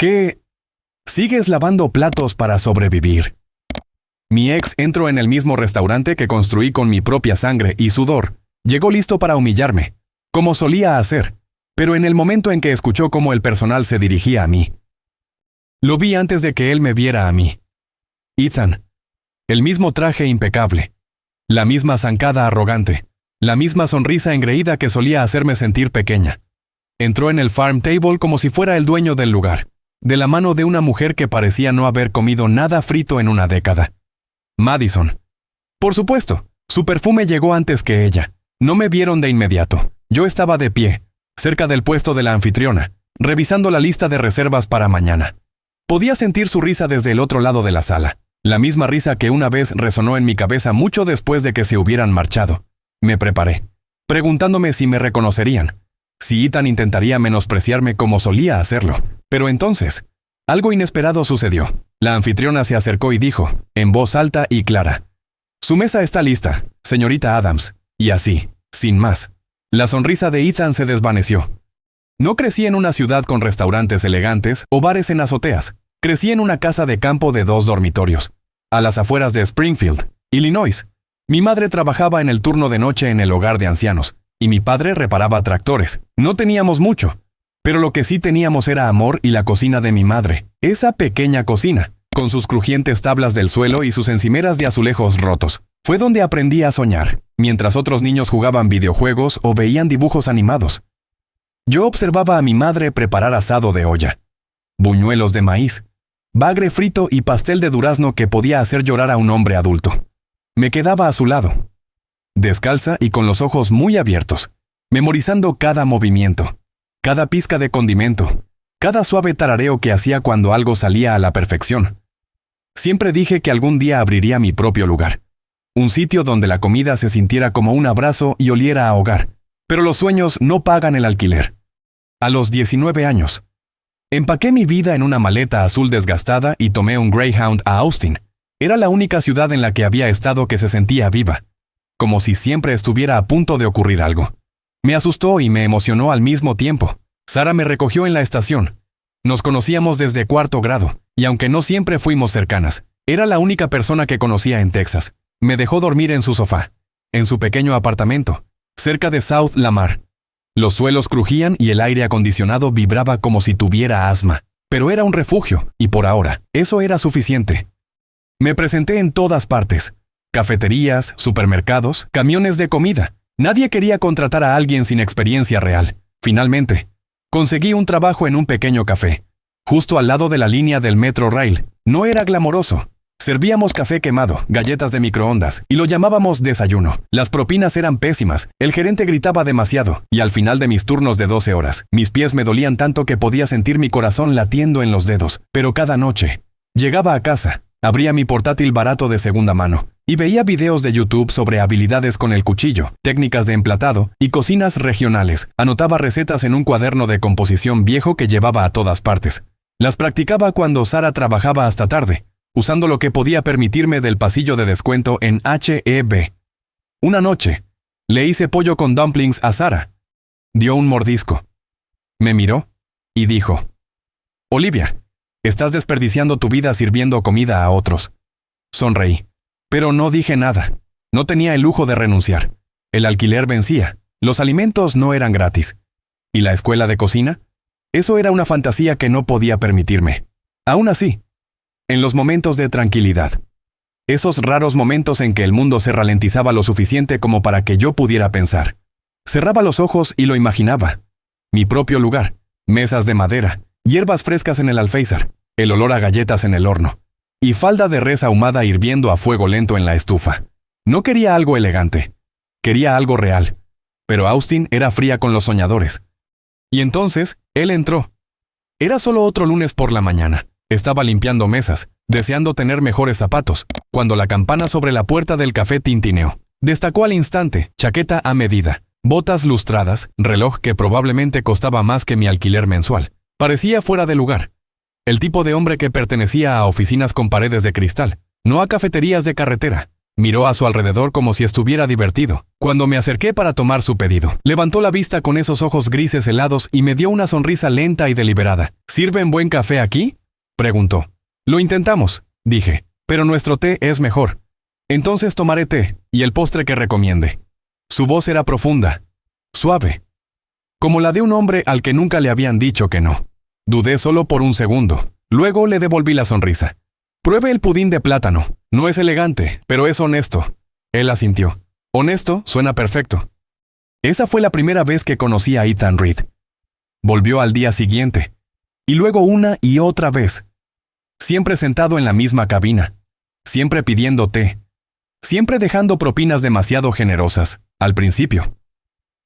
¿Qué? Sigues lavando platos para sobrevivir. Mi ex entró en el mismo restaurante que construí con mi propia sangre y sudor. Llegó listo para humillarme, como solía hacer, pero en el momento en que escuchó cómo el personal se dirigía a mí. Lo vi antes de que él me viera a mí. Ethan. El mismo traje impecable. La misma zancada arrogante. La misma sonrisa engreída que solía hacerme sentir pequeña. Entró en el farm table como si fuera el dueño del lugar, de la mano de una mujer que parecía no haber comido nada frito en una década. Madison. Por supuesto, su perfume llegó antes que ella. No me vieron de inmediato. Yo estaba de pie, cerca del puesto de la anfitriona, revisando la lista de reservas para mañana. Podía sentir su risa desde el otro lado de la sala, la misma risa que una vez resonó en mi cabeza mucho después de que se hubieran marchado. Me preparé, preguntándome si me reconocerían, si Ethan intentaría menospreciarme como solía hacerlo. Pero entonces, algo inesperado sucedió. La anfitriona se acercó y dijo, en voz alta y clara: «Su mesa está lista, señorita Adams». Y así, sin más, la sonrisa de Ethan se desvaneció. No crecí en una ciudad con restaurantes elegantes o bares en azoteas. Crecí en una casa de campo de 2 dormitorios, a las afueras de Springfield, Illinois. Mi madre trabajaba en el turno de noche en el hogar de ancianos, y mi padre reparaba tractores. No teníamos mucho, pero lo que sí teníamos era amor y la cocina de mi madre. Esa pequeña cocina, con sus crujientes tablas del suelo y sus encimeras de azulejos rotos, fue donde aprendí a soñar, mientras otros niños jugaban videojuegos o veían dibujos animados. Yo observaba a mi madre preparar asado de olla, buñuelos de maíz, bagre frito y pastel de durazno que podía hacer llorar a un hombre adulto. Me quedaba a su lado, descalza y con los ojos muy abiertos, memorizando cada movimiento, cada pizca de condimento, cada suave tarareo que hacía cuando algo salía a la perfección. Siempre dije que algún día abriría mi propio lugar, un sitio donde la comida se sintiera como un abrazo y oliera a hogar. Pero los sueños no pagan el alquiler. A los 19 años, empaqué mi vida en una maleta azul desgastada y tomé un Greyhound a Austin. Era la única ciudad en la que había estado que se sentía viva, como si siempre estuviera a punto de ocurrir algo. Me asustó y me emocionó al mismo tiempo. Sara me recogió en la estación. Nos conocíamos desde 4º grado, y aunque no siempre fuimos cercanas, era la única persona que conocía en Texas. Me dejó dormir en su sofá, en su pequeño apartamento, cerca de South Lamar. Los suelos crujían y el aire acondicionado vibraba como si tuviera asma. Pero era un refugio, y por ahora, eso era suficiente. Me presenté en todas partes. Cafeterías, supermercados, camiones de comida. Nadie quería contratar a alguien sin experiencia real. Finalmente, conseguí un trabajo en un pequeño café, justo al lado de la línea del Metro Rail. No era glamoroso. Servíamos café quemado, galletas de microondas, y lo llamábamos desayuno. Las propinas eran pésimas, el gerente gritaba demasiado, y al final de mis turnos de 12 horas, mis pies me dolían tanto que podía sentir mi corazón latiendo en los dedos. Pero cada noche, llegaba a casa, abría mi portátil barato de segunda mano, y veía videos de YouTube sobre habilidades con el cuchillo, técnicas de emplatado y cocinas regionales. Anotaba recetas en un cuaderno de composición viejo que llevaba a todas partes. Las practicaba cuando Sara trabajaba hasta tarde, usando lo que podía permitirme del pasillo de descuento en H-E-B. Una noche, le hice pollo con dumplings a Sara. Dio un mordisco. Me miró y dijo: «Olivia, estás desperdiciando tu vida sirviendo comida a otros». Sonreí, pero no dije nada. No tenía el lujo de renunciar. El alquiler vencía. Los alimentos no eran gratis. ¿Y la escuela de cocina? Eso era una fantasía que no podía permitirme. Aún así, en los momentos de tranquilidad, esos raros momentos en que el mundo se ralentizaba lo suficiente como para que yo pudiera pensar, cerraba los ojos y lo imaginaba. Mi propio lugar, mesas de madera, hierbas frescas en el alféizar, el olor a galletas en el horno, y falda de res ahumada hirviendo a fuego lento en la estufa. No quería algo elegante, quería algo real, pero Austin era fría con los soñadores. Y entonces, él entró. Era solo otro lunes por la mañana. Estaba limpiando mesas, deseando tener mejores zapatos, cuando la campana sobre la puerta del café tintineó. Destacó al instante, chaqueta a medida, botas lustradas, reloj que probablemente costaba más que mi alquiler mensual. Parecía fuera de lugar. El tipo de hombre que pertenecía a oficinas con paredes de cristal, no a cafeterías de carretera. Miró a su alrededor como si estuviera divertido. Cuando me acerqué para tomar su pedido, levantó la vista con esos ojos grises helados y me dio una sonrisa lenta y deliberada. ¿Sirven buen café aquí?, preguntó. Lo intentamos, dije, pero nuestro té es mejor. Entonces tomaré té y el postre que recomiende. Su voz era profunda, suave, como la de un hombre al que nunca le habían dicho que no. Dudé solo por un segundo. Luego le devolví la sonrisa. Pruebe el pudín de plátano. No es elegante, pero es honesto. Él asintió. Honesto suena perfecto. Esa fue la primera vez que conocí a Ethan Reed. Volvió al día siguiente, y luego una y otra vez. Siempre sentado en la misma cabina, siempre pidiendo té, siempre dejando propinas demasiado generosas, al principio.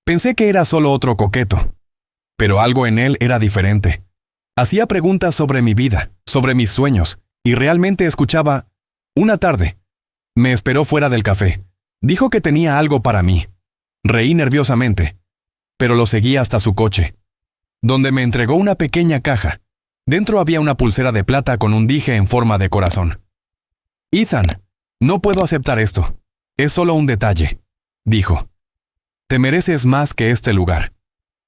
Pensé que era solo otro coqueto, pero algo en él era diferente. Hacía preguntas sobre mi vida, sobre mis sueños, y realmente escuchaba. Una tarde, me esperó fuera del café. Dijo que tenía algo para mí. Reí nerviosamente, pero lo seguí hasta su coche, donde me entregó una pequeña caja. Dentro había una pulsera de plata con un dije en forma de corazón. Ethan, no puedo aceptar esto. Es solo un detalle, dijo. Te mereces más que este lugar.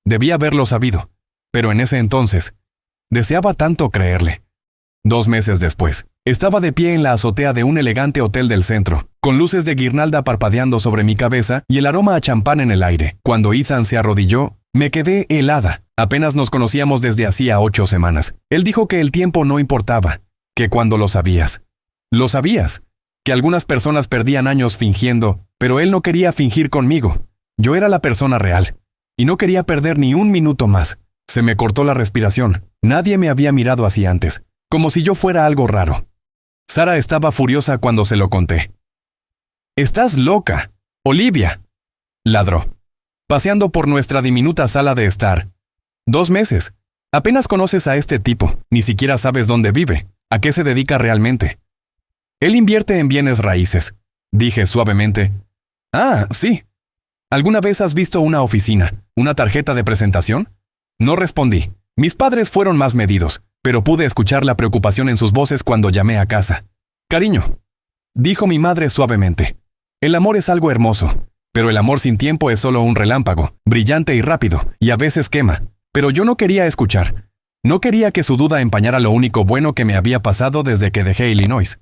Debía haberlo sabido, pero en ese entonces, deseaba tanto creerle. 2 meses después, estaba de pie en la azotea de un elegante hotel del centro, con luces de guirnalda parpadeando sobre mi cabeza y el aroma a champán en el aire. Cuando Ethan se arrodilló, me quedé helada. Apenas nos conocíamos desde hacía 8 semanas. Él dijo que el tiempo no importaba, que cuando lo sabías, que algunas personas perdían años fingiendo, pero él no quería fingir conmigo. Yo era la persona real, y no quería perder ni un minuto más. Se me cortó la respiración. Nadie me había mirado así antes, como si yo fuera algo raro. Sara estaba furiosa cuando se lo conté. «¡Estás loca, Olivia!», ladró, paseando por nuestra diminuta sala de estar. 2 meses. Apenas conoces a este tipo, ni siquiera sabes dónde vive, a qué se dedica realmente. Él invierte en bienes raíces, dije suavemente. Ah, sí. ¿Alguna vez has visto una oficina, una tarjeta de presentación? No respondí. Mis padres fueron más medidos, pero pude escuchar la preocupación en sus voces cuando llamé a casa. Cariño, dijo mi madre suavemente. El amor es algo hermoso, pero el amor sin tiempo es solo un relámpago, brillante y rápido, y a veces quema. Pero yo no quería escuchar. No quería que su duda empañara lo único bueno que me había pasado desde que dejé Illinois.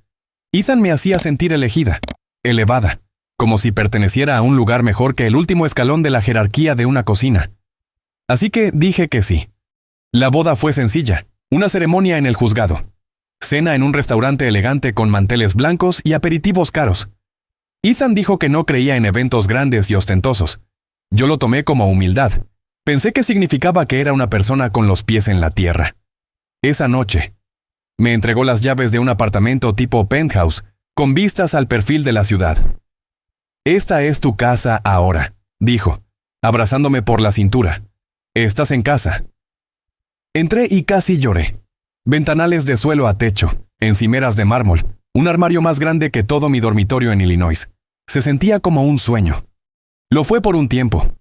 Ethan me hacía sentir elegida, elevada, como si perteneciera a un lugar mejor que el último escalón de la jerarquía de una cocina. Así que dije que sí. La boda fue sencilla, una ceremonia en el juzgado. Cena en un restaurante elegante con manteles blancos y aperitivos caros. Ethan dijo que no creía en eventos grandes y ostentosos. Yo lo tomé como humildad. Pensé que significaba que era una persona con los pies en la tierra. Esa noche, me entregó las llaves de un apartamento tipo penthouse, con vistas al perfil de la ciudad. Esta es tu casa ahora, dijo, abrazándome por la cintura. Estás en casa. Entré y casi lloré. Ventanales de suelo a techo, encimeras de mármol, un armario más grande que todo mi dormitorio en Illinois. Se sentía como un sueño. Lo fue por un tiempo.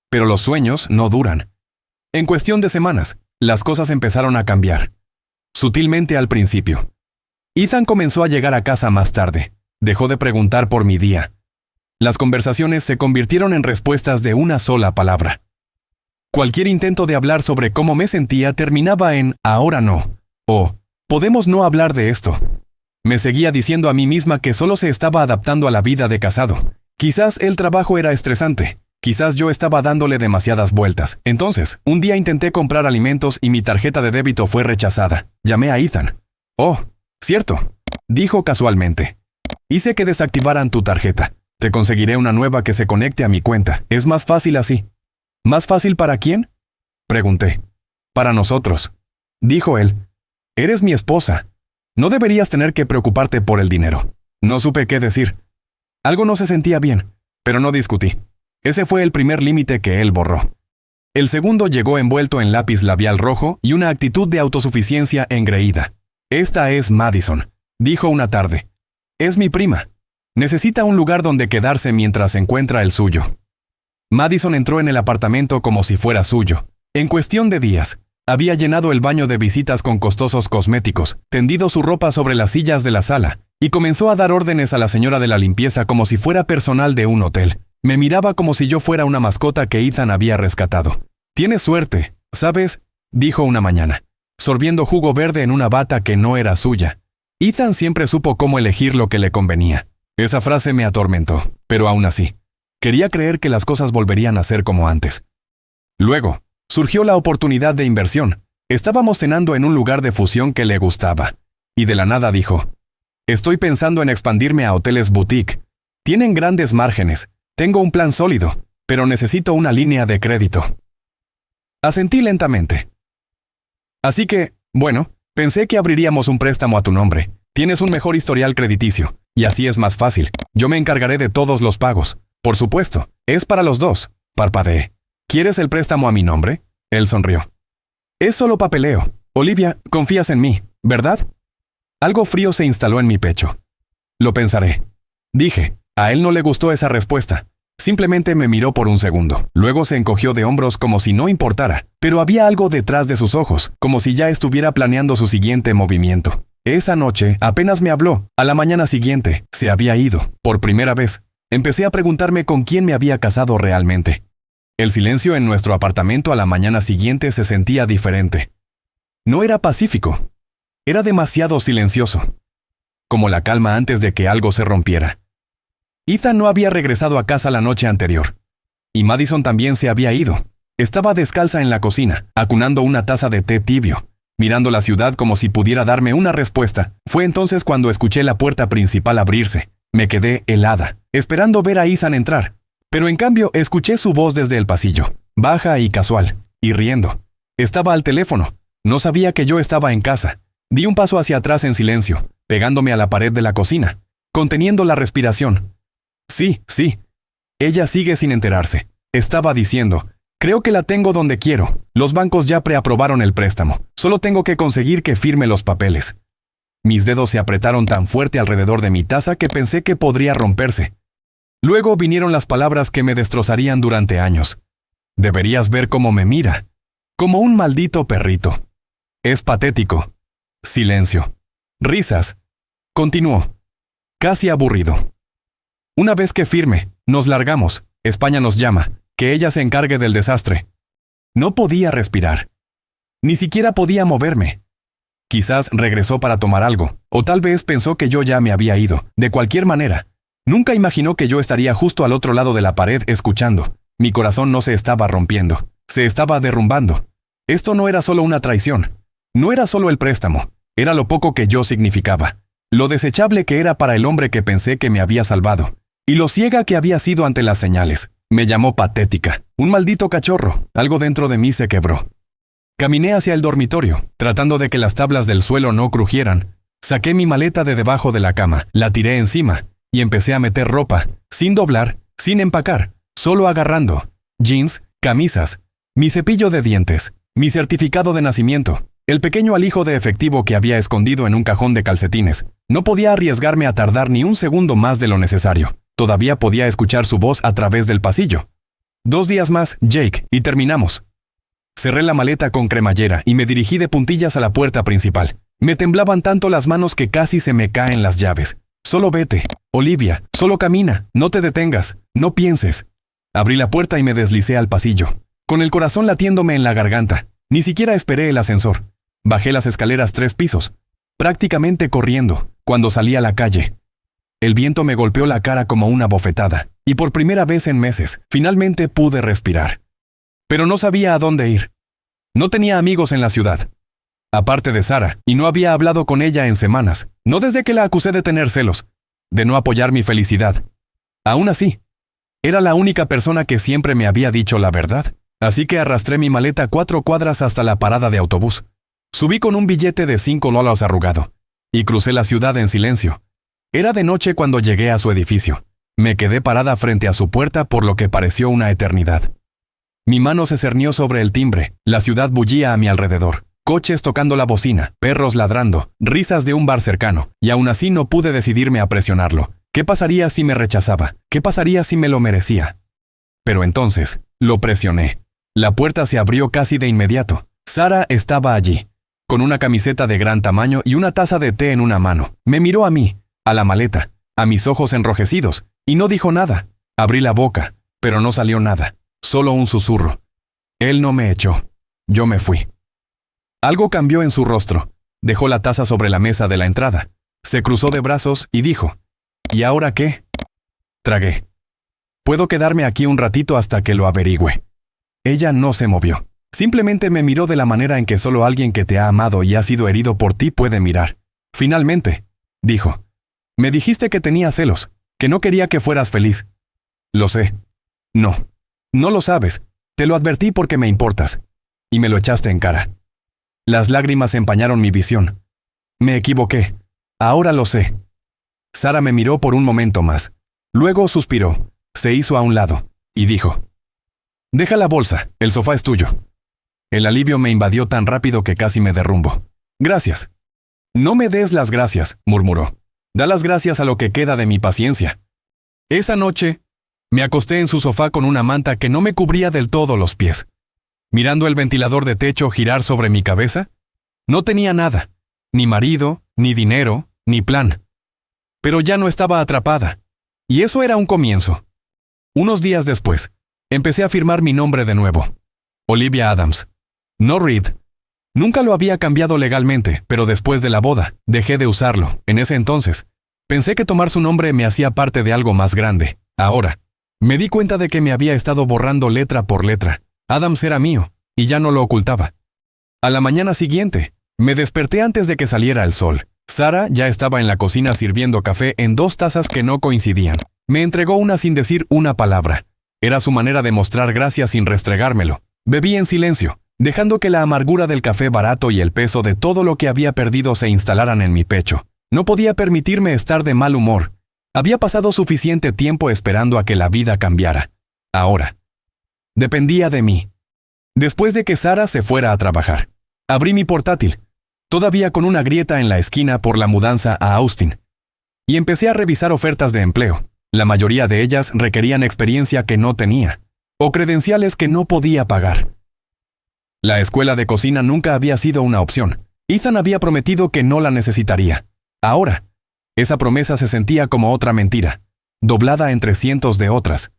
Pero los sueños no duran. En cuestión de semanas, las cosas empezaron a cambiar. Sutilmente al principio. Ethan comenzó a llegar a casa más tarde. Dejó de preguntar por mi día. Las conversaciones se convirtieron en respuestas de una sola palabra. Cualquier intento de hablar sobre cómo me sentía terminaba en «ahora no» o «podemos no hablar de esto». Me seguía diciendo a mí misma que solo se estaba adaptando a la vida de casado. Quizás el trabajo era estresante. Quizás yo estaba dándole demasiadas vueltas. Entonces, un día intenté comprar alimentos y mi tarjeta de débito fue rechazada. Llamé a Ethan. «Oh, cierto», dijo casualmente. «Hice que desactivaran tu tarjeta. Te conseguiré una nueva que se conecte a mi cuenta. Es más fácil así». ¿Más fácil para quién?, pregunté. Para nosotros, dijo él. Eres mi esposa. No deberías tener que preocuparte por el dinero. No supe qué decir. Algo no se sentía bien, pero no discutí. Ese fue el primer límite que él borró. El segundo llegó envuelto en lápiz labial rojo y una actitud de autosuficiencia engreída. Esta es Madison, dijo una tarde. Es mi prima. Necesita un lugar donde quedarse mientras encuentra el suyo. Madison entró en el apartamento como si fuera suyo. En cuestión de días, había llenado el baño de visitas con costosos cosméticos, tendido su ropa sobre las sillas de la sala y comenzó a dar órdenes a la señora de la limpieza como si fuera personal de un hotel. Me miraba como si yo fuera una mascota que Ethan había rescatado. «Tienes suerte, ¿sabes?», dijo una mañana, sorbiendo jugo verde en una bata que no era suya. Ethan siempre supo cómo elegir lo que le convenía. Esa frase me atormentó, pero aún así, quería creer que las cosas volverían a ser como antes. Luego, surgió la oportunidad de inversión. Estábamos cenando en un lugar de fusión que le gustaba, y de la nada dijo: «Estoy pensando en expandirme a hoteles boutique. Tienen grandes márgenes, tengo un plan sólido, pero necesito una línea de crédito». Asentí lentamente. «Así que, bueno, pensé que abriríamos un préstamo a tu nombre. Tienes un mejor historial crediticio, y así es más fácil. Yo me encargaré de todos los pagos. Por supuesto, es para los dos», parpadeé. «¿Quieres el préstamo a mi nombre?». Él sonrió. «Es solo papeleo. Olivia, confías en mí, ¿verdad?». Algo frío se instaló en mi pecho. «Lo pensaré», dije. A él no le gustó esa respuesta. Simplemente me miró por un segundo. Luego se encogió de hombros como si no importara, pero había algo detrás de sus ojos, como si ya estuviera planeando su siguiente movimiento. Esa noche apenas me habló. A la mañana siguiente, se había ido. Por primera vez, empecé a preguntarme con quién me había casado realmente. El silencio en nuestro apartamento a la mañana siguiente se sentía diferente. No era pacífico. Era demasiado silencioso. Como la calma antes de que algo se rompiera. Ethan no había regresado a casa la noche anterior. Y Madison también se había ido. Estaba descalza en la cocina, acunando una taza de té tibio, mirando la ciudad como si pudiera darme una respuesta. Fue entonces cuando escuché la puerta principal abrirse. Me quedé helada, esperando ver a Ethan entrar. Pero en cambio escuché su voz desde el pasillo, baja y casual, y riendo. Estaba al teléfono. No sabía que yo estaba en casa. Di un paso hacia atrás en silencio, pegándome a la pared de la cocina, conteniendo la respiración. Sí. Ella sigue sin enterarse. Estaba diciendo: «Creo que la tengo donde quiero. Los bancos ya preaprobaron el préstamo. Solo tengo que conseguir que firme los papeles». Mis dedos se apretaron tan fuerte alrededor de mi taza que pensé que podría romperse. Luego vinieron las palabras que me destrozarían durante años. «Deberías ver cómo me mira. Como un maldito perrito. Es patético». Silencio. Risas. Continuó. Casi aburrido. «Una vez que firme, nos largamos. España nos llama. Que ella se encargue del desastre». No podía respirar. Ni siquiera podía moverme. Quizás regresó para tomar algo, o tal vez pensó que yo ya me había ido. De cualquier manera, nunca imaginó que yo estaría justo al otro lado de la pared escuchando. Mi corazón no se estaba rompiendo, se estaba derrumbando. Esto no era solo una traición. No era solo el préstamo. Era lo poco que yo significaba. Lo desechable que era para el hombre que pensé que me había salvado. Y lo ciega que había sido ante las señales. Me llamó patética. Un maldito cachorro. Algo dentro de mí se quebró. Caminé hacia el dormitorio, tratando de que las tablas del suelo no crujieran. Saqué mi maleta de debajo de la cama, la tiré encima, y empecé a meter ropa, sin doblar, sin empacar, solo agarrando. Jeans, camisas, mi cepillo de dientes, mi certificado de nacimiento, el pequeño alijo de efectivo que había escondido en un cajón de calcetines. No podía arriesgarme a tardar ni un segundo más de lo necesario. Todavía podía escuchar su voz a través del pasillo. 2 días más, Jake, y terminamos. Cerré la maleta con cremallera y me dirigí de puntillas a la puerta principal. Me temblaban tanto las manos que casi se me caen las llaves. «Solo vete, Olivia, solo camina, no te detengas, no pienses». Abrí la puerta y me deslicé al pasillo, con el corazón latiéndome en la garganta. Ni siquiera esperé el ascensor. Bajé las escaleras 3 pisos, prácticamente corriendo, cuando salí a la calle. El viento me golpeó la cara como una bofetada, y por primera vez en meses, finalmente pude respirar. Pero no sabía a dónde ir. No tenía amigos en la ciudad, aparte de Sara, y no había hablado con ella en semanas, no desde que la acusé de tener celos, de no apoyar mi felicidad. Aún así, era la única persona que siempre me había dicho la verdad, así que arrastré mi maleta 4 cuadras hasta la parada de autobús. Subí con un billete de $5 arrugado, y crucé la ciudad en silencio. Era de noche cuando llegué a su edificio. Me quedé parada frente a su puerta por lo que pareció una eternidad. Mi mano se cernió sobre el timbre, la ciudad bullía a mi alrededor. Coches tocando la bocina, perros ladrando, risas de un bar cercano, y aún así no pude decidirme a presionarlo. ¿Qué pasaría si me rechazaba? ¿Qué pasaría si me lo merecía? Pero entonces, lo presioné. La puerta se abrió casi de inmediato. Sara estaba allí, con una camiseta de gran tamaño y una taza de té en una mano. Me miró a mí, a la maleta, a mis ojos enrojecidos, y no dijo nada. Abrí la boca, pero no salió nada, solo un susurro. Él no me echó. Yo me fui. Algo cambió en su rostro. Dejó la taza sobre la mesa de la entrada. Se cruzó de brazos y dijo, ¿y ahora qué? Tragué. Puedo quedarme aquí un ratito hasta que lo averigüe. Ella no se movió. Simplemente me miró de la manera en que solo alguien que te ha amado y ha sido herido por ti puede mirar. Finalmente, dijo, me dijiste que tenía celos, que no quería que fueras feliz. Lo sé. No. No lo sabes. Te lo advertí porque me importas. Y me lo echaste en cara. Las lágrimas empañaron mi visión. Me equivoqué. Ahora lo sé. Sara me miró por un momento más. Luego suspiró, se hizo a un lado, y dijo, deja la bolsa, el sofá es tuyo. El alivio me invadió tan rápido que casi me derrumbo. Gracias. No me des las gracias, murmuró. Da las gracias a lo que queda de mi paciencia. Esa noche, me acosté en su sofá con una manta que no me cubría del todo los pies. Mirando el ventilador de techo girar sobre mi cabeza, no tenía nada, ni marido, ni dinero, ni plan. Pero ya no estaba atrapada, y eso era un comienzo. Unos días después, empecé a firmar mi nombre de nuevo. Olivia Adams. No Reed. Nunca lo había cambiado legalmente, pero después de la boda, dejé de usarlo. En ese entonces, pensé que tomar su nombre me hacía parte de algo más grande. Ahora, me di cuenta de que me había estado borrando letra por letra. Adams era mío, y ya no lo ocultaba. A la mañana siguiente, me desperté antes de que saliera el sol. Sara ya estaba en la cocina sirviendo café en 2 tazas que no coincidían. Me entregó una sin decir una palabra. Era su manera de mostrar gracias sin restregármelo. Bebí en silencio, dejando que la amargura del café barato y el peso de todo lo que había perdido se instalaran en mi pecho. No podía permitirme estar de mal humor. Había pasado suficiente tiempo esperando a que la vida cambiara. Ahora, dependía de mí. Después de que Sara se fuera a trabajar, abrí mi portátil, todavía con una grieta en la esquina por la mudanza a Austin, y empecé a revisar ofertas de empleo. La mayoría de ellas requerían experiencia que no tenía, o credenciales que no podía pagar. La escuela de cocina nunca había sido una opción. Ethan había prometido que no la necesitaría. Ahora, esa promesa se sentía como otra mentira, doblada entre cientos de otras.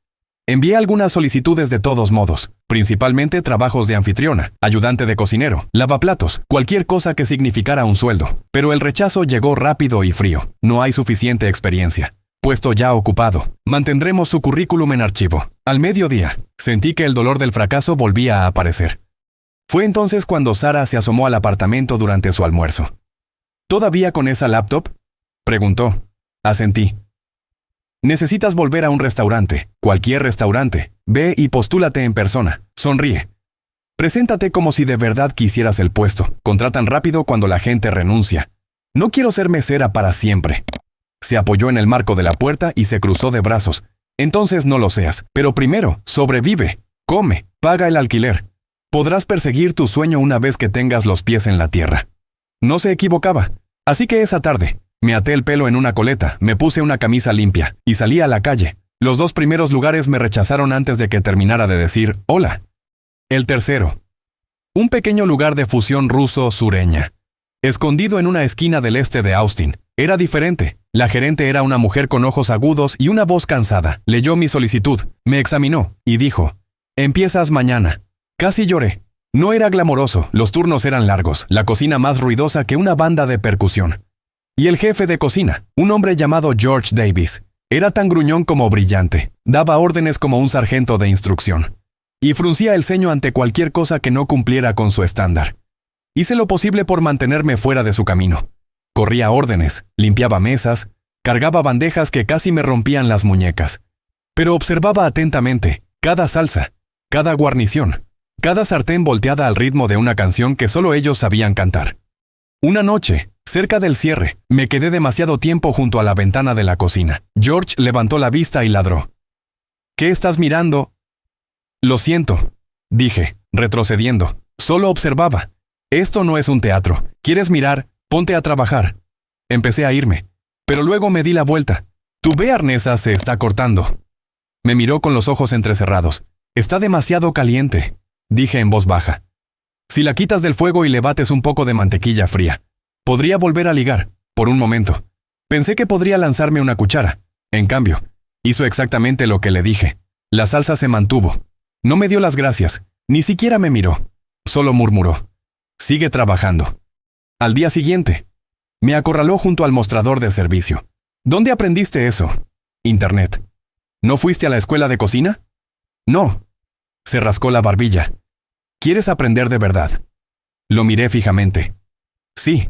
Envié algunas solicitudes de todos modos, principalmente trabajos de anfitriona, ayudante de cocinero, lavaplatos, cualquier cosa que significara un sueldo. Pero el rechazo llegó rápido y frío. No hay suficiente experiencia. Puesto ya ocupado. Mantendremos su currículum en archivo. Al mediodía, sentí que el dolor del fracaso volvía a aparecer. Fue entonces cuando Sara se asomó al apartamento durante su almuerzo. ¿Todavía con esa laptop?, preguntó. Asentí. Necesitas volver a un restaurante, cualquier restaurante. Ve y postúlate en persona. Sonríe. Preséntate como si de verdad quisieras el puesto. Contratan rápido cuando la gente renuncia. No quiero ser mesera para siempre. Se apoyó en el marco de la puerta y se cruzó de brazos. Entonces no lo seas. Pero primero, sobrevive. Come. Paga el alquiler. Podrás perseguir tu sueño una vez que tengas los pies en la tierra. No se equivocaba. Así que esa tarde, me até el pelo en una coleta, me puse una camisa limpia y salí a la calle. Los 2 primeros lugares me rechazaron antes de que terminara de decir hola. El tercero. Un pequeño lugar de fusión ruso-sureña. Escondido en una esquina del este de Austin. Era diferente. La gerente era una mujer con ojos agudos y una voz cansada. Leyó mi solicitud, me examinó y dijo, empiezas mañana. Casi lloré. No era glamoroso, los turnos eran largos, la cocina más ruidosa que una banda de percusión. Y el jefe de cocina, un hombre llamado George Davis, era tan gruñón como brillante, daba órdenes como un sargento de instrucción. Y fruncía el ceño ante cualquier cosa que no cumpliera con su estándar. Hice lo posible por mantenerme fuera de su camino. Corría órdenes, limpiaba mesas, cargaba bandejas que casi me rompían las muñecas. Pero observaba atentamente cada salsa, cada guarnición, cada sartén volteada al ritmo de una canción que solo ellos sabían cantar. Una noche, cerca del cierre, me quedé demasiado tiempo junto a la ventana de la cocina. George levantó la vista y ladró. ¿Qué estás mirando? Lo siento, dije, retrocediendo. Solo observaba. Esto no es un teatro. ¿Quieres mirar? Ponte a trabajar. Empecé a irme, pero luego me di la vuelta. Tu arnesa se está cortando. Me miró con los ojos entrecerrados. Está demasiado caliente, dije en voz baja. Si la quitas del fuego y le bates un poco de mantequilla fría, podría volver a ligar, por un momento. Pensé que podría lanzarme una cuchara. En cambio, hizo exactamente lo que le dije. La salsa se mantuvo. No me dio las gracias, ni siquiera me miró. Solo murmuró: «Sigue trabajando». Al día siguiente, me acorraló junto al mostrador de servicio. «¿Dónde aprendiste eso?» «Internet». «¿No fuiste a la escuela de cocina?» «No». Se rascó la barbilla. «¿Quieres aprender de verdad?» Lo miré fijamente. «Sí».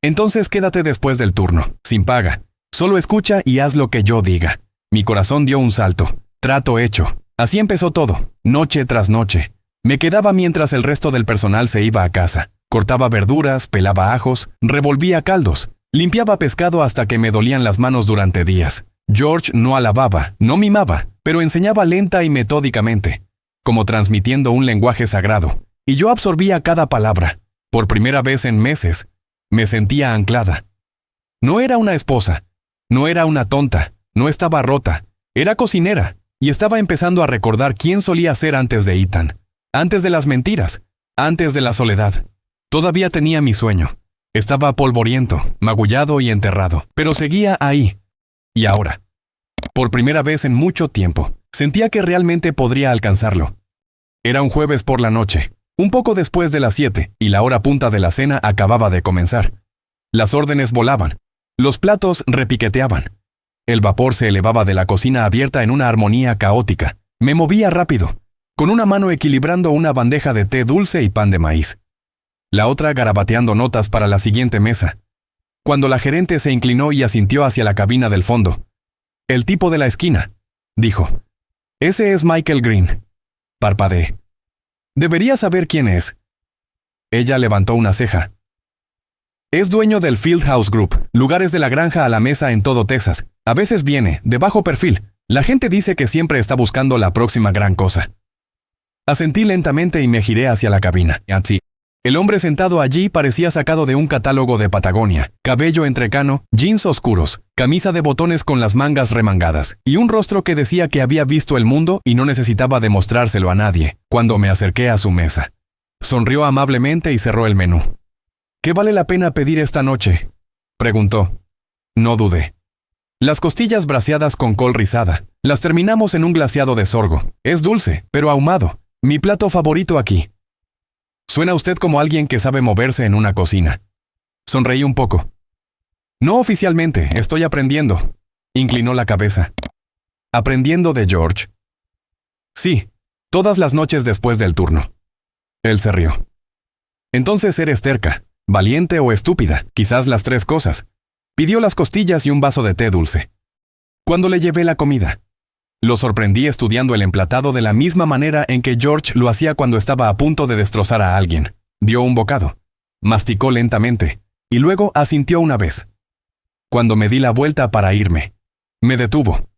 «Entonces quédate después del turno, sin paga. Solo escucha y haz lo que yo diga». Mi corazón dio un salto. Trato hecho. Así empezó todo, noche tras noche. Me quedaba mientras el resto del personal se iba a casa. Cortaba verduras, pelaba ajos, revolvía caldos, limpiaba pescado hasta que me dolían las manos durante días. George no alababa, no mimaba, pero enseñaba lenta y metódicamente, como transmitiendo un lenguaje sagrado, y yo absorbía cada palabra. Por primera vez en meses, me sentía anclada. No era una esposa, no era una tonta, no estaba rota, era cocinera, y estaba empezando a recordar quién solía ser antes de Ethan, antes de las mentiras, antes de la soledad. Todavía tenía mi sueño. Estaba polvoriento, magullado y enterrado, pero seguía ahí. Y ahora, por primera vez en mucho tiempo, sentía que realmente podría alcanzarlo. Era un jueves por la noche, un poco después de las 7, y la hora punta de la cena acababa de comenzar. Las órdenes volaban, los platos repiqueteaban. El vapor se elevaba de la cocina abierta en una armonía caótica. Me movía rápido, con una mano equilibrando una bandeja de té dulce y pan de maíz, la otra garabateando notas para la siguiente mesa. Cuando la gerente se inclinó y asintió hacia la cabina del fondo. «El tipo de la esquina», dijo. «Ese es Michael Green». Parpadeé. «Debería saber quién es». Ella levantó una ceja. «Es dueño del Fieldhouse Group, lugares de la granja a la mesa en todo Texas. A veces viene, de bajo perfil. La gente dice que siempre está buscando la próxima gran cosa». Asentí lentamente y me giré hacia la cabina. Así. El hombre sentado allí parecía sacado de un catálogo de Patagonia, cabello entrecano, jeans oscuros, camisa de botones con las mangas remangadas, y un rostro que decía que había visto el mundo y no necesitaba demostrárselo a nadie. Cuando me acerqué a su mesa, sonrió amablemente y cerró el menú. «¿Qué vale la pena pedir esta noche?», preguntó. No dudé. «Las costillas braseadas con col rizada. Las terminamos en un glaseado de sorgo. Es dulce, pero ahumado. Mi plato favorito aquí». «Suena usted como alguien que sabe moverse en una cocina». Sonreí un poco. «No oficialmente, estoy aprendiendo». Inclinó la cabeza. «¿Aprendiendo de George?» «Sí, todas las noches después del turno». Él se rió. «Entonces eres terca, valiente o estúpida, quizás las tres cosas». Pidió las costillas y un vaso de té dulce. Cuando le llevé la comida, lo sorprendí estudiando el emplatado de la misma manera en que George lo hacía cuando estaba a punto de destrozar a alguien. Dio un bocado, masticó lentamente, y luego asintió una vez. Cuando me di la vuelta para irme, me detuvo.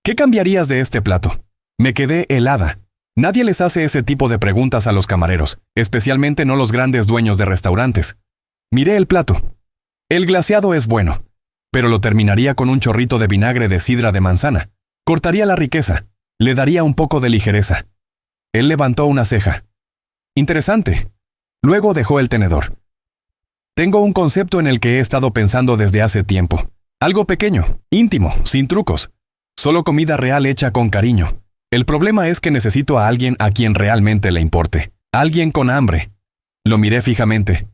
«¿Qué cambiarías de este plato?» Me quedé helada. Nadie les hace ese tipo de preguntas a los camareros, especialmente no los grandes dueños de restaurantes. Miré el plato. El glaseado es bueno, pero lo terminaría con un chorrito de vinagre de sidra de manzana. Cortaría la riqueza, le daría un poco de ligereza. Él levantó una ceja. «Interesante». Luego dejó el tenedor. «Tengo un concepto en el que he estado pensando desde hace tiempo. Algo pequeño, íntimo, sin trucos. Solo comida real hecha con cariño. El problema es que necesito a alguien a quien realmente le importe. Alguien con hambre». Lo miré fijamente.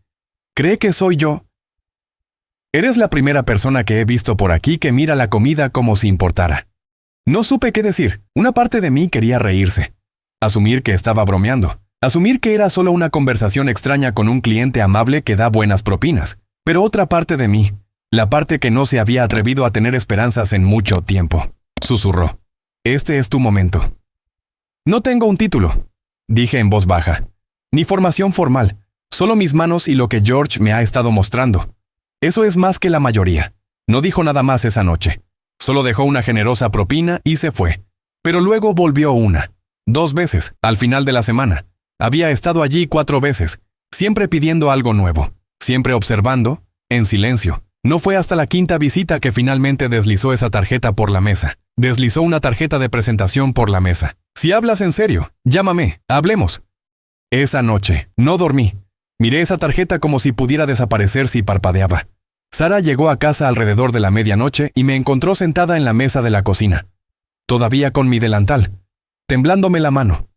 «¿Cree que soy yo?» «Eres la primera persona que he visto por aquí que mira la comida como si importara». No supe qué decir. Una parte de mí quería reírse. Asumir que estaba bromeando. Asumir que era solo una conversación extraña con un cliente amable que da buenas propinas. Pero otra parte de mí, la parte que no se había atrevido a tener esperanzas en mucho tiempo, susurró. «Este es tu momento». «No tengo un título», dije en voz baja. «Ni formación formal. Solo mis manos y lo que George me ha estado mostrando. Eso es más que la mayoría». No dijo nada más esa noche. Solo dejó una generosa propina y se fue. Pero luego volvió 2 veces, al final de la semana. Había estado allí 4 veces, siempre pidiendo algo nuevo, siempre observando, en silencio. No fue hasta la 5ª visita que finalmente deslizó esa tarjeta por la mesa. Deslizó una tarjeta de presentación por la mesa. «Si hablas en serio, llámame, hablemos». Esa noche, no dormí. Miré esa tarjeta como si pudiera desaparecer si parpadeaba. Sara llegó a casa alrededor de la medianoche y me encontró sentada en la mesa de la cocina, todavía con mi delantal, temblándome la mano.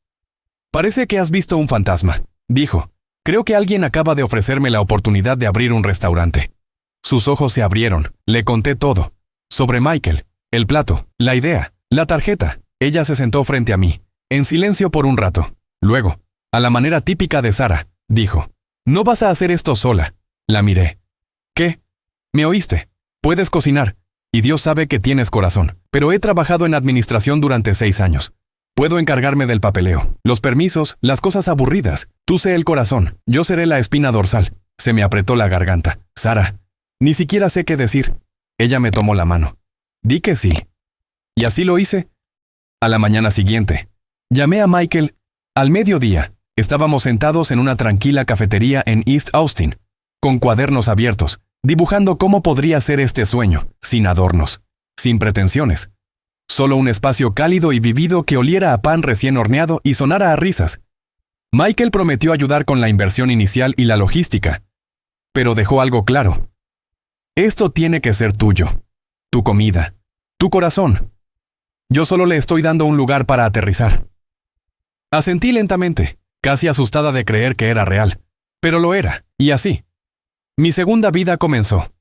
«Parece que has visto un fantasma», dijo. «Creo que alguien acaba de ofrecerme la oportunidad de abrir un restaurante». Sus ojos se abrieron. Le conté todo. Sobre Michael, el plato, la idea, la tarjeta. Ella se sentó frente a mí, en silencio por un rato. Luego, a la manera típica de Sara, dijo: «No vas a hacer esto sola». La miré. «¿Qué? ¿Me oíste? Puedes cocinar, y Dios sabe que tienes corazón, pero he trabajado en administración durante 6 años. Puedo encargarme del papeleo, los permisos, las cosas aburridas. Tú sé el corazón, yo seré la espina dorsal». Se me apretó la garganta. «Sara, ni siquiera sé qué decir». Ella me tomó la mano. «Di que sí». Y así lo hice. A la mañana siguiente, llamé a Michael. Al mediodía, estábamos sentados en una tranquila cafetería en East Austin, con cuadernos abiertos, dibujando cómo podría ser este sueño, sin adornos, sin pretensiones. Solo un espacio cálido y vivido que oliera a pan recién horneado y sonara a risas. Michael prometió ayudar con la inversión inicial y la logística, pero dejó algo claro. «Esto tiene que ser tuyo, tu comida, tu corazón. Yo solo le estoy dando un lugar para aterrizar». Asentí lentamente, casi asustada de creer que era real, pero lo era, y así. Mi segunda vida comenzó.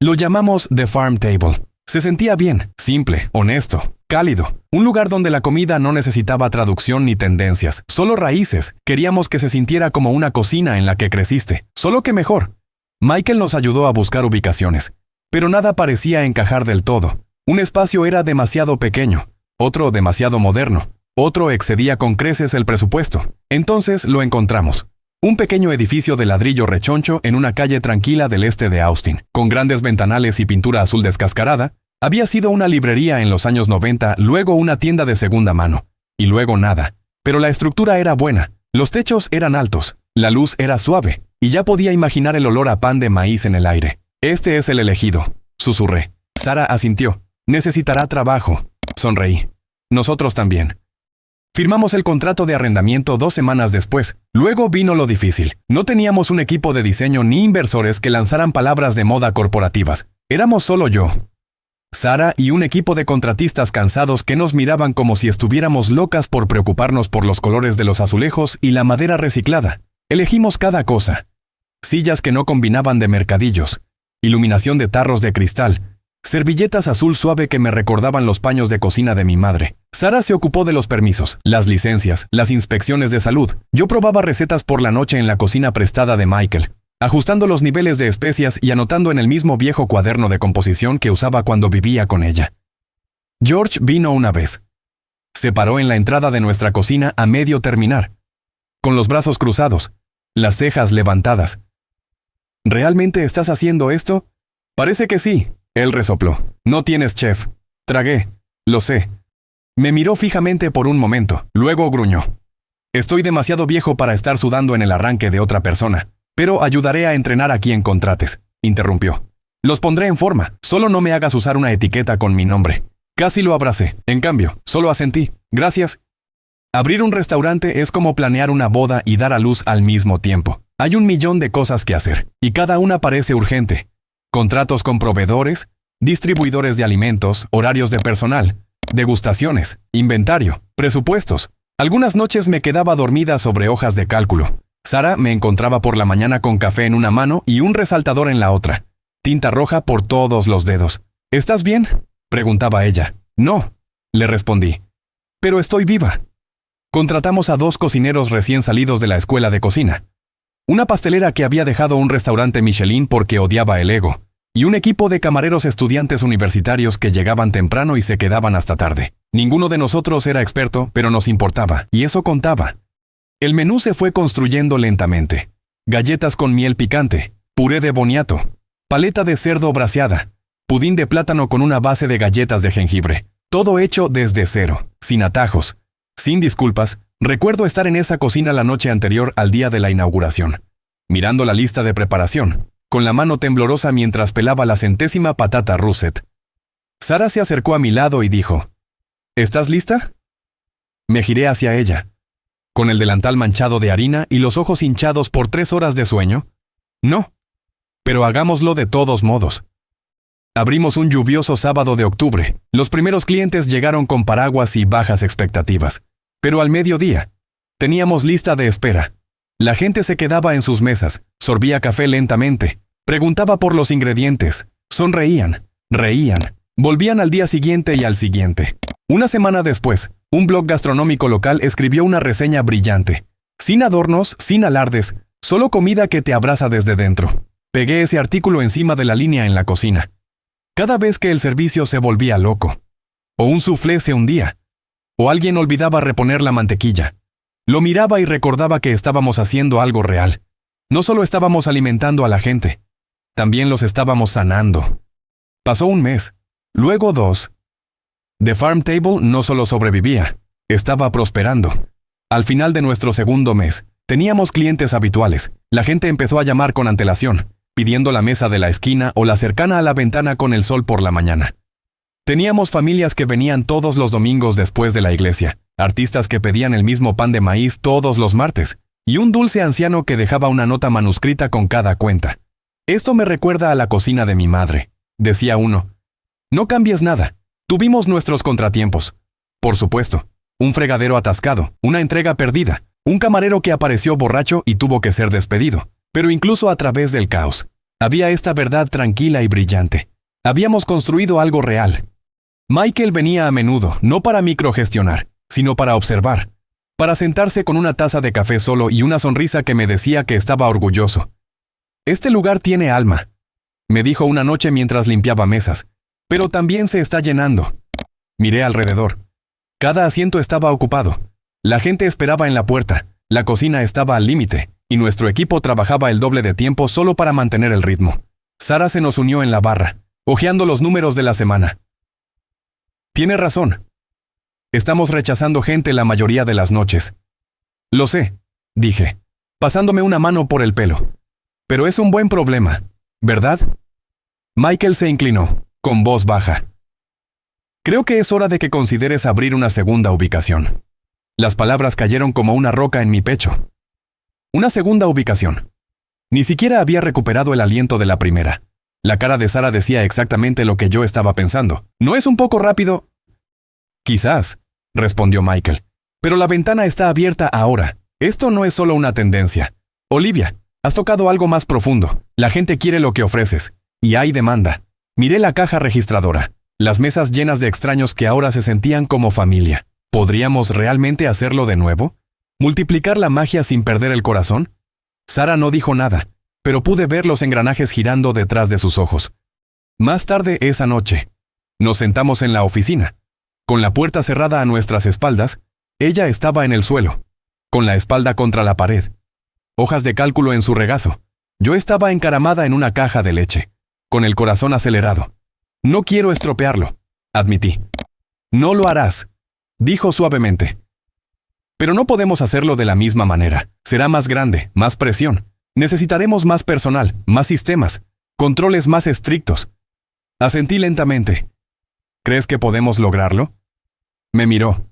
Lo llamamos The Farm Table. Se sentía bien, simple, honesto, cálido. Un lugar donde la comida no necesitaba traducción ni tendencias, solo raíces. Queríamos que se sintiera como una cocina en la que creciste, solo que mejor. Michael nos ayudó a buscar ubicaciones, pero nada parecía encajar del todo. Un espacio era demasiado pequeño, otro demasiado moderno, otro excedía con creces el presupuesto. Entonces lo encontramos. Un pequeño edificio de ladrillo rechoncho en una calle tranquila del este de Austin, con grandes ventanales y pintura azul descascarada. Había sido una librería en los años 90, luego una tienda de segunda mano, y luego nada. Pero la estructura era buena, los techos eran altos, la luz era suave, y ya podía imaginar el olor a pan de maíz en el aire. «Este es el elegido», susurré. Sara asintió. «Necesitará trabajo». Sonreí. «Nosotros también». Firmamos el contrato de arrendamiento 2 semanas después. Luego vino lo difícil. No teníamos un equipo de diseño ni inversores que lanzaran palabras de moda corporativas. Éramos solo yo, Sara y un equipo de contratistas cansados que nos miraban como si estuviéramos locas por preocuparnos por los colores de los azulejos y la madera reciclada. Elegimos cada cosa. Sillas que no combinaban de mercadillos, iluminación de tarros de cristal, servilletas azul suave que me recordaban los paños de cocina de mi madre. Sara se ocupó de los permisos, las licencias, las inspecciones de salud. Yo probaba recetas por la noche en la cocina prestada de Michael, ajustando los niveles de especias y anotando en el mismo viejo cuaderno de composición que usaba cuando vivía con ella. George vino una vez. Se paró en la entrada de nuestra cocina a medio terminar, con los brazos cruzados, las cejas levantadas. ¿Realmente estás haciendo esto? Parece que sí, él resopló. No tienes chef. Tragué. Lo sé. Me miró fijamente por un momento, luego gruñó. Estoy demasiado viejo para estar sudando en el arranque de otra persona, pero ayudaré a entrenar a quien contrates, interrumpió. Los pondré en forma, solo no me hagas usar una etiqueta con mi nombre. Casi lo abracé, en cambio, solo asentí. Gracias. Abrir un restaurante es como planear una boda y dar a luz al mismo tiempo. Hay 1.000.000 de cosas que hacer, y cada una parece urgente. Contratos con proveedores, distribuidores de alimentos, horarios de personal, degustaciones, inventario, presupuestos. Algunas noches me quedaba dormida sobre hojas de cálculo. Sara me encontraba por la mañana con café en una mano y un resaltador en la otra. Tinta roja por todos los dedos. ¿Estás bien?, preguntaba ella. No, le respondí. Pero estoy viva. Contratamos a 2 cocineros recién salidos de la escuela de cocina. Una pastelera que había dejado un restaurante Michelin porque odiaba el ego. Y un equipo de camareros estudiantes universitarios que llegaban temprano y se quedaban hasta tarde. Ninguno de nosotros era experto, pero nos importaba, y eso contaba. El menú se fue construyendo lentamente. Galletas con miel picante, puré de boniato, paleta de cerdo braseada, pudín de plátano con una base de galletas de jengibre. Todo hecho desde cero, sin atajos, sin disculpas. Recuerdo estar en esa cocina la noche anterior al día de la inauguración, mirando la lista de preparación, con la mano temblorosa mientras pelaba la 100ª patata russet. Sara se acercó a mi lado y dijo, ¿estás lista? Me giré hacia ella. ¿Con el delantal manchado de harina y los ojos hinchados por 3 horas de sueño? No. pero hagámoslo de todos modos. Abrimos un lluvioso sábado de octubre. Los primeros clientes llegaron con paraguas y bajas expectativas. Pero al mediodía, teníamos lista de espera. La gente se quedaba en sus mesas, sorbía café lentamente, preguntaba por los ingredientes, sonreían, reían, volvían al día siguiente y al siguiente. Una semana después, un blog gastronómico local escribió una reseña brillante. Sin adornos, sin alardes, solo comida que te abraza desde dentro. Pegué ese artículo encima de la línea en la cocina. Cada vez que el servicio se volvía loco, o un soufflé se hundía, o alguien olvidaba reponer la mantequilla, lo miraba y recordaba que estábamos haciendo algo real. No solo estábamos alimentando a la gente, también los estábamos sanando. Pasó un mes, luego 2. The Farm Table no solo sobrevivía, estaba prosperando. Al final de nuestro segundo mes, teníamos clientes habituales. La gente empezó a llamar con antelación, pidiendo la mesa de la esquina o la cercana a la ventana con el sol por la mañana. Teníamos familias que venían todos los domingos después de la iglesia, artistas que pedían el mismo pan de maíz todos los martes, y un dulce anciano que dejaba una nota manuscrita con cada cuenta. Esto me recuerda a la cocina de mi madre, decía uno. No cambies nada. Tuvimos nuestros contratiempos. Por supuesto, un fregadero atascado, una entrega perdida, un camarero que apareció borracho y tuvo que ser despedido. Pero incluso a través del caos, había esta verdad tranquila y brillante. Habíamos construido algo real. Michael venía a menudo, no para microgestionar, sino para observar, para sentarse con una taza de café solo y una sonrisa que me decía que estaba orgulloso. Este lugar tiene alma, me dijo una noche mientras limpiaba mesas, pero también se está llenando. Miré alrededor. Cada asiento estaba ocupado. La gente esperaba en la puerta, la cocina estaba al límite, y nuestro equipo trabajaba el doble de tiempo solo para mantener el ritmo. Sara se nos unió en la barra, hojeando los números de la semana. Tiene razón. Estamos rechazando gente la mayoría de las noches. Lo sé, dije, pasándome una mano por el pelo. Pero es un buen problema, ¿verdad? Michael se inclinó, con voz baja. Creo que es hora de que consideres abrir una segunda ubicación. Las palabras cayeron como una roca en mi pecho. Una segunda ubicación. Ni siquiera había recuperado el aliento de la primera. La cara de Sara decía exactamente lo que yo estaba pensando. ¿No es un poco rápido? Quizás, respondió Michael. Pero la ventana está abierta ahora. Esto no es solo una tendencia. Olivia, has tocado algo más profundo. La gente quiere lo que ofreces. Y hay demanda. Miré la caja registradora. Las mesas llenas de extraños que ahora se sentían como familia. ¿Podríamos realmente hacerlo de nuevo? ¿Multiplicar la magia sin perder el corazón? Sara no dijo nada, pero pude ver los engranajes girando detrás de sus ojos. Más tarde esa noche, nos sentamos en la oficina. Con la puerta cerrada a nuestras espaldas, ella estaba en el suelo, con la espalda contra la pared. Hojas de cálculo en su regazo. Yo estaba encaramada en una caja de leche, con el corazón acelerado. No quiero estropearlo, admití. No lo harás, dijo suavemente. Pero no podemos hacerlo de la misma manera. Será más grande, más presión. Necesitaremos más personal, más sistemas, controles más estrictos. Asentí lentamente. ¿Crees que podemos lograrlo? Me miró,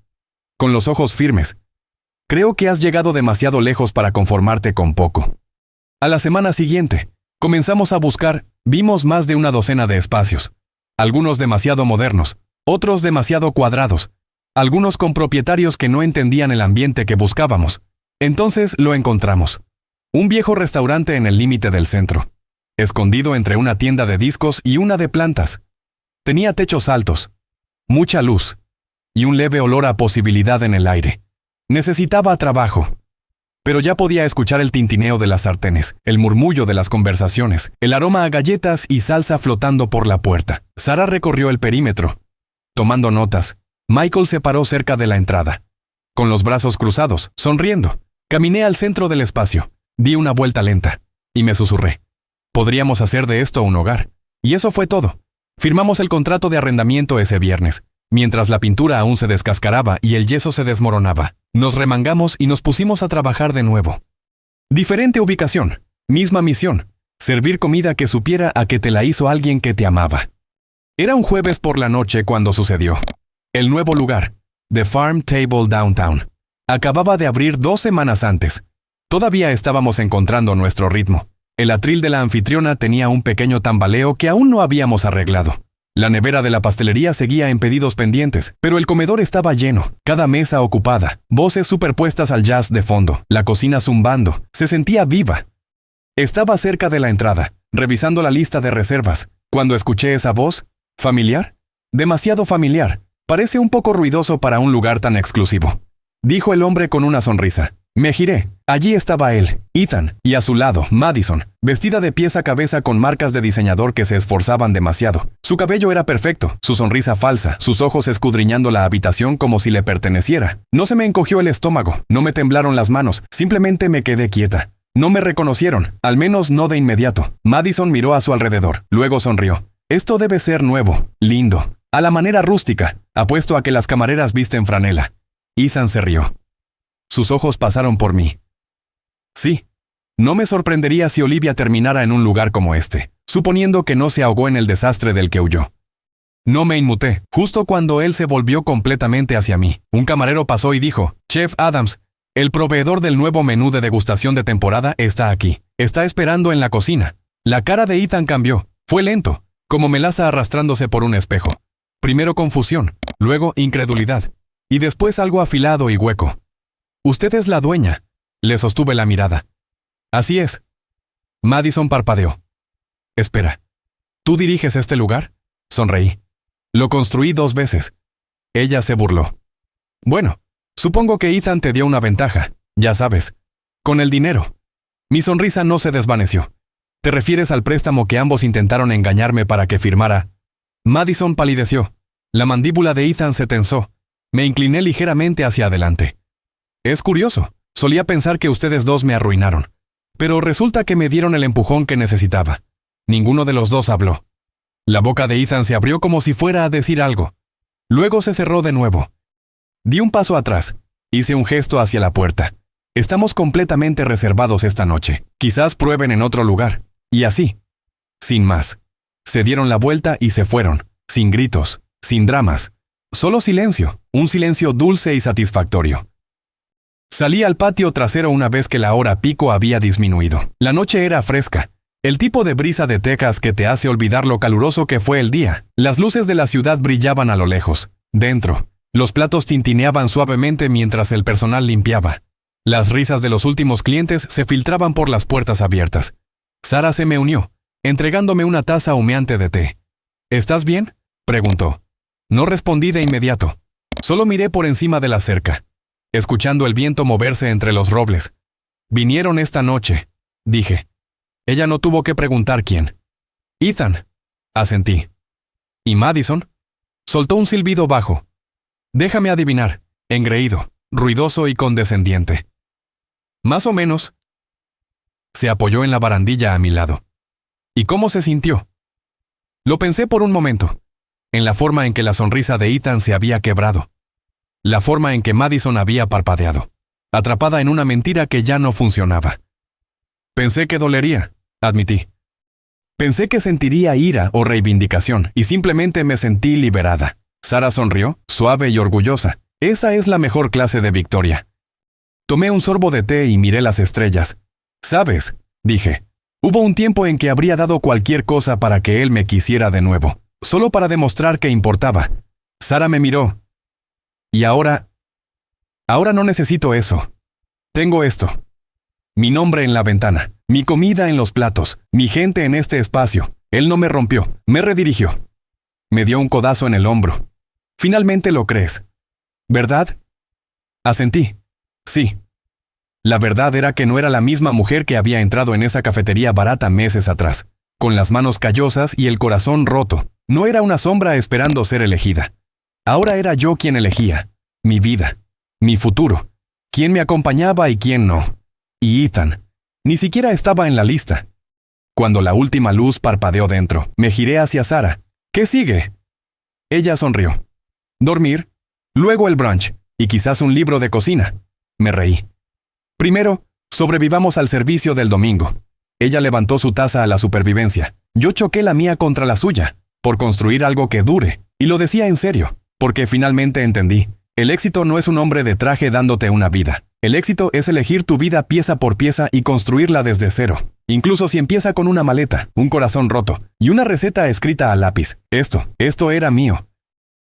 con los ojos firmes. Creo que has llegado demasiado lejos para conformarte con poco. A la semana siguiente, comenzamos a buscar, vimos más de una docena de espacios. Algunos demasiado modernos, otros demasiado cuadrados. Algunos con propietarios que no entendían el ambiente que buscábamos. Entonces lo encontramos. Un viejo restaurante en el límite del centro, escondido entre una tienda de discos y una de plantas. Tenía techos altos, mucha luz, y un leve olor a posibilidad en el aire. Necesitaba trabajo. Pero ya podía escuchar el tintineo de las sartenes, el murmullo de las conversaciones, el aroma a galletas y salsa flotando por la puerta. Sara recorrió el perímetro, tomando notas. Michael se paró cerca de la entrada, con los brazos cruzados, sonriendo. Caminé al centro del espacio, di una vuelta lenta, y me susurré. Podríamos hacer de esto un hogar. Y eso fue todo. Firmamos el contrato de arrendamiento ese viernes, mientras la pintura aún se descascaraba y el yeso se desmoronaba. Nos remangamos y nos pusimos a trabajar de nuevo. Diferente ubicación, misma misión, servir comida que supiera a que te la hizo alguien que te amaba. Era un jueves por la noche cuando sucedió. El nuevo lugar, The Farm Table Downtown, acababa de abrir 2 semanas antes. Todavía estábamos encontrando nuestro ritmo. El atril de la anfitriona tenía un pequeño tambaleo que aún no habíamos arreglado. La nevera de la pastelería seguía en pedidos pendientes, pero el comedor estaba lleno, cada mesa ocupada, voces superpuestas al jazz de fondo, la cocina zumbando, se sentía viva. Estaba cerca de la entrada, revisando la lista de reservas, cuando escuché esa voz. ¿Familiar? Demasiado familiar. Parece un poco ruidoso para un lugar tan exclusivo, dijo el hombre con una sonrisa. Me giré. Allí estaba él, Ethan, y a su lado, Madison, vestida de pies a cabeza con marcas de diseñador que se esforzaban demasiado. Su cabello era perfecto, su sonrisa falsa, sus ojos escudriñando la habitación como si le perteneciera. No se me encogió el estómago, no me temblaron las manos, simplemente me quedé quieta. No me reconocieron, al menos no de inmediato. Madison miró a su alrededor, luego sonrió. Esto debe ser nuevo, lindo, a la manera rústica. Apuesto a que las camareras visten franela. Ethan se rió. Sus ojos pasaron por mí. Sí, no me sorprendería si Olivia terminara en un lugar como este, suponiendo que no se ahogó en el desastre del que huyó. No me inmuté. Justo cuando él se volvió completamente hacia mí, un camarero pasó y dijo, Chef Adams, el proveedor del nuevo menú de degustación de temporada está aquí. Está esperando en la cocina. La cara de Ethan cambió. Fue lento, como melaza arrastrándose por un espejo. Primero confusión, luego incredulidad, y después algo afilado y hueco. Usted es la dueña. Le sostuve la mirada. Así es. Madison parpadeó. Espera. ¿Tú diriges este lugar? Sonreí. Lo construí 2 veces. Ella se burló. Bueno, supongo que Ethan te dio una ventaja, ya sabes. Con el dinero. Mi sonrisa no se desvaneció. ¿Te refieres al préstamo que ambos intentaron engañarme para que firmara? Madison palideció. La mandíbula de Ethan se tensó. Me incliné ligeramente hacia adelante. Es curioso. Solía pensar que ustedes dos me arruinaron. Pero resulta que me dieron el empujón que necesitaba. Ninguno de los dos habló. La boca de Ethan se abrió como si fuera a decir algo. Luego se cerró de nuevo. Di un paso atrás. Hice un gesto hacia la puerta. Estamos completamente reservados esta noche. Quizás prueben en otro lugar. Y así. Sin más. Se dieron la vuelta y se fueron. Sin gritos. Sin dramas. Solo silencio. Un silencio dulce y satisfactorio. Salí al patio trasero una vez que la hora pico había disminuido. La noche era fresca. El tipo de brisa de Texas que te hace olvidar lo caluroso que fue el día. Las luces de la ciudad brillaban a lo lejos. Dentro, los platos tintineaban suavemente mientras el personal limpiaba. Las risas de los últimos clientes se filtraban por las puertas abiertas. Sara se me unió, entregándome una taza humeante de té. ¿Estás bien?, preguntó. No respondí de inmediato. Solo miré por encima de la cerca, escuchando el viento moverse entre los robles. Vinieron esta noche, dije. Ella no tuvo que preguntar quién. Ethan, asentí. ¿Y Madison? Soltó un silbido bajo. Déjame adivinar, engreído, ruidoso y condescendiente. Más o menos. Se apoyó en la barandilla a mi lado. ¿Y cómo se sintió? Lo pensé por un momento, en la forma en que la sonrisa de Ethan se había quebrado. La forma en que Madison había parpadeado, atrapada en una mentira que ya no funcionaba. Pensé que dolería, admití. Pensé que sentiría ira o reivindicación, y simplemente me sentí liberada. Sara sonrió, suave y orgullosa. Esa es la mejor clase de victoria. Tomé un sorbo de té y miré las estrellas. ¿Sabes?, dije. Hubo un tiempo en que habría dado cualquier cosa para que él me quisiera de nuevo, solo para demostrar que importaba. Sara me miró. Y ahora no necesito eso. Tengo esto. Mi nombre en la ventana, mi comida en los platos, mi gente en este espacio. Él no me rompió, me redirigió. Me dio un codazo en el hombro. Finalmente lo crees, ¿verdad? Asentí. Sí. La verdad era que no era la misma mujer que había entrado en esa cafetería barata meses atrás, con las manos callosas y el corazón roto. No era una sombra esperando ser elegida. Ahora era yo quien elegía. Mi vida. Mi futuro. Quién me acompañaba y quién no. Y Ethan. Ni siquiera estaba en la lista. Cuando la última luz parpadeó dentro, me giré hacia Sara. ¿Qué sigue? Ella sonrió. Dormir. Luego el brunch. Y quizás un libro de cocina. Me reí. Primero, sobrevivamos al servicio del domingo. Ella levantó su taza a la supervivencia. Yo choqué la mía contra la suya, por construir algo que dure. Y lo decía en serio, porque finalmente entendí. El éxito no es un hombre de traje dándote una vida. El éxito es elegir tu vida pieza por pieza y construirla desde cero. Incluso si empieza con una maleta, un corazón roto y una receta escrita a lápiz. Esto era mío.